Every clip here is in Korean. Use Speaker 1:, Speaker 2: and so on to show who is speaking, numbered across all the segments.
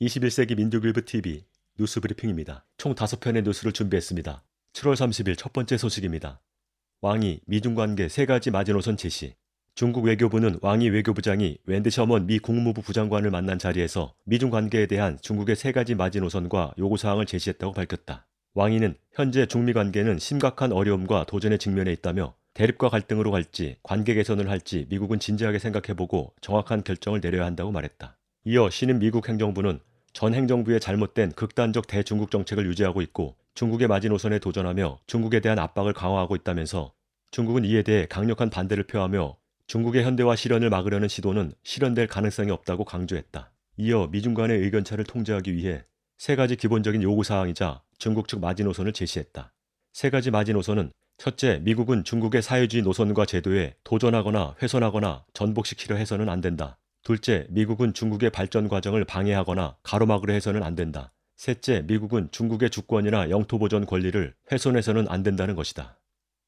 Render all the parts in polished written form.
Speaker 1: 21세기 민족일보 TV 뉴스 브리핑입니다. 총 5편의 뉴스를 준비했습니다. 7월 30일 첫 번째 소식입니다. 왕이 미중 관계 3가지 마지노선 제시. 중국 외교부는 왕이 외교부장이 웬드 셔먼 미 국무부 부장관을 만난 자리에서 미중 관계에 대한 중국의 3가지 마지노선과 요구사항을 제시했다고 밝혔다. 왕이는 현재 중미 관계는 심각한 어려움과 도전에 직면해 있다며 대립과 갈등으로 갈지 관계 개선을 할지 미국은 진지하게 생각해보고 정확한 결정을 내려야 한다고 말했다. 이어 신임 미국 행정부는 전 행정부의 잘못된 극단적 대중국 정책을 유지하고 있고 중국의 마지노선에 도전하며 중국에 대한 압박을 강화하고 있다면서 중국은 이에 대해 강력한 반대를 표하며 중국의 현대화 실현을 막으려는 시도는 실현될 가능성이 없다고 강조했다. 이어 미중 간의 의견차를 통제하기 위해 3가지 기본적인 요구사항이자 중국 측 마지노선을 제시했다. 3가지 마지노선은 첫째, 미국은 중국의 사회주의 노선과 제도에 도전하거나 훼손하거나 전복시키려 해서는 안 된다. 둘째, 미국은 중국의 발전 과정을 방해하거나 가로막으려 해서는 안 된다. 셋째, 미국은 중국의 주권이나 영토 보전 권리를 훼손해서는 안 된다는 것이다.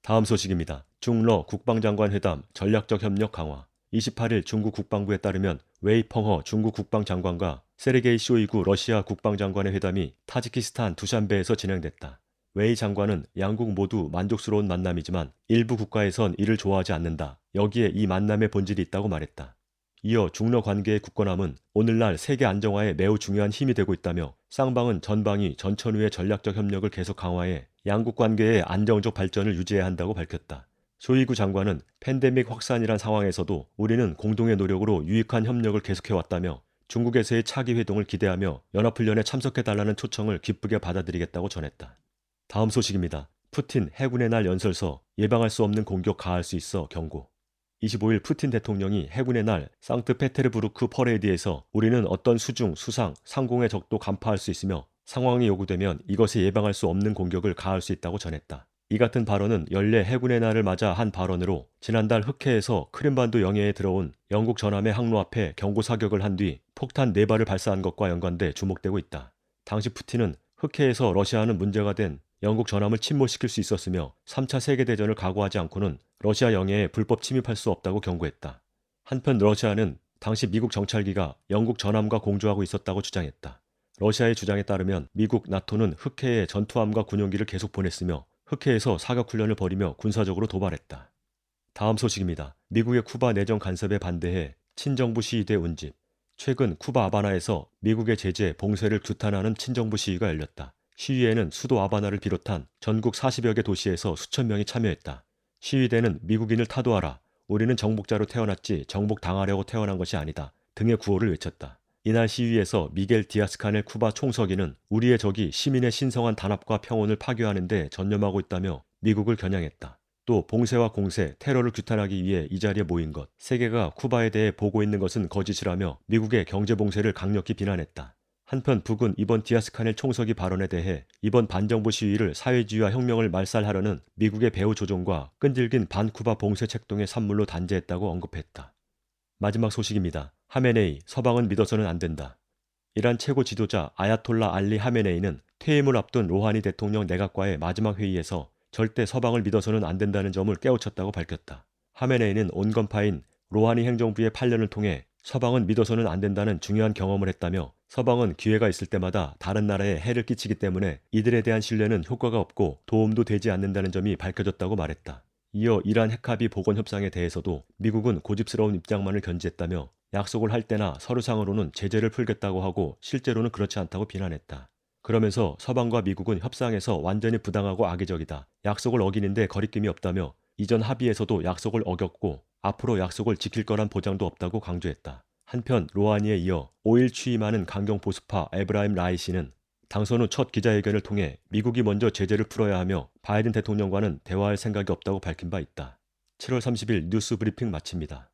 Speaker 1: 다음 소식입니다. 중러 국방장관 회담 전략적 협력 강화. 28일 중국 국방부에 따르면 웨이 펑허 중국 국방장관과 세르게이 쇼이구 러시아 국방장관의 회담이 타지키스탄 두샨베에서 진행됐다. 웨이 장관은 양국 모두 만족스러운 만남이지만 일부 국가에선 이를 좋아하지 않는다. 여기에 이 만남의 본질이 있다고 말했다. 이어 중러 관계의 굳건함은 오늘날 세계 안정화에 매우 중요한 힘이 되고 있다며 쌍방은 전방위 전천후의 전략적 협력을 계속 강화해 양국 관계의 안정적 발전을 유지해야 한다고 밝혔다. 쇼이구 장관은 팬데믹 확산이란 상황에서도 우리는 공동의 노력으로 유익한 협력을 계속해왔다며 중국에서의 차기 회동을 기대하며 연합훈련에 참석해달라는 초청을 기쁘게 받아들이겠다고 전했다. 다음 소식입니다. 푸틴 해군의 날 연설서 예방할 수 없는 공격 가할 수 있어 경고. 25일 푸틴 대통령이 해군의 날 상트페테르부르크 퍼레이드에서 우리는 어떤 수중, 수상, 상공의 적도 간파할 수 있으며 상황이 요구되면 이것에 예방할 수 없는 공격을 가할 수 있다고 전했다. 이 같은 발언은 연례 해군의 날을 맞아 한 발언으로 지난달 흑해에서 크림반도 영해에 들어온 영국 전함의 항로 앞에 경고 사격을 한 뒤 폭탄 4발을 발사한 것과 연관돼 주목되고 있다. 당시 푸틴은 흑해에서 러시아는 문제가 된 영국 전함을 침몰시킬 수 있었으며 3차 세계대전을 각오하지 않고는 러시아 영해에 불법 침입할 수 없다고 경고했다. 한편 러시아는 당시 미국 정찰기가 영국 전함과 공조하고 있었다고 주장했다. 러시아의 주장에 따르면 미국 나토는 흑해에 전투함과 군용기를 계속 보냈으며 흑해에서 사격훈련을 벌이며 군사적으로 도발했다. 다음 소식입니다. 미국의 쿠바 내정 간섭에 반대해 친정부 시위대 운집. 최근 쿠바 아바나에서 미국의 제재, 봉쇄를 규탄하는 친정부 시위가 열렸다. 시위에는 수도 아바나를 비롯한 전국 40여 개 도시에서 수천 명이 참여했다. 시위대는 미국인을 타도하라, 우리는 정복자로 태어났지 정복당하려고 태어난 것이 아니다 등의 구호를 외쳤다. 이날 시위에서 미겔 디아스카넬 쿠바 총서기는 우리의 적이 시민의 신성한 단합과 평온을 파괴하는 데 전념하고 있다며 미국을 겨냥했다. 또 봉쇄와 공세, 테러를 규탄하기 위해 이 자리에 모인 것, 세계가 쿠바에 대해 보고 있는 것은 거짓이라며 미국의 경제 봉쇄를 강력히 비난했다. 한편 북은 이번 디아스카넬 총서기 발언에 대해 이번 반정부 시위를 사회주의와 혁명을 말살하려는 미국의 배후 조종과 끈질긴 반쿠바 봉쇄 책동의 산물로 단죄했다고 언급했다. 마지막 소식입니다. 하메네이, 서방은 믿어서는 안 된다. 이란 최고 지도자 아야톨라 알리 하메네이는 퇴임을 앞둔 로하니 대통령 내각과의 마지막 회의에서 절대 서방을 믿어서는 안 된다는 점을 깨우쳤다고 밝혔다. 하메네이는 온건파인 로하니 행정부의 8년을 통해 서방은 믿어서는 안 된다는 중요한 경험을 했다며 서방은 기회가 있을 때마다 다른 나라에 해를 끼치기 때문에 이들에 대한 신뢰는 효과가 없고 도움도 되지 않는다는 점이 밝혀졌다고 말했다. 이어 이란 핵합의 복원 협상에 대해서도 미국은 고집스러운 입장만을 견지했다며 약속을 할 때나 서류상으로는 제재를 풀겠다고 하고 실제로는 그렇지 않다고 비난했다. 그러면서 서방과 미국은 협상에서 완전히 부당하고 악의적이다. 약속을 어기는데 거리낌이 없다며 이전 합의에서도 약속을 어겼고 앞으로 약속을 지킬 거란 보장도 없다고 강조했다. 한편 로하니에 이어 5일 취임하는 강경 보수파 에브라임 라이시는 당선 후 첫 기자회견을 통해 미국이 먼저 제재를 풀어야 하며 바이든 대통령과는 대화할 생각이 없다고 밝힌 바 있다. 7월 30일 뉴스 브리핑 마칩니다.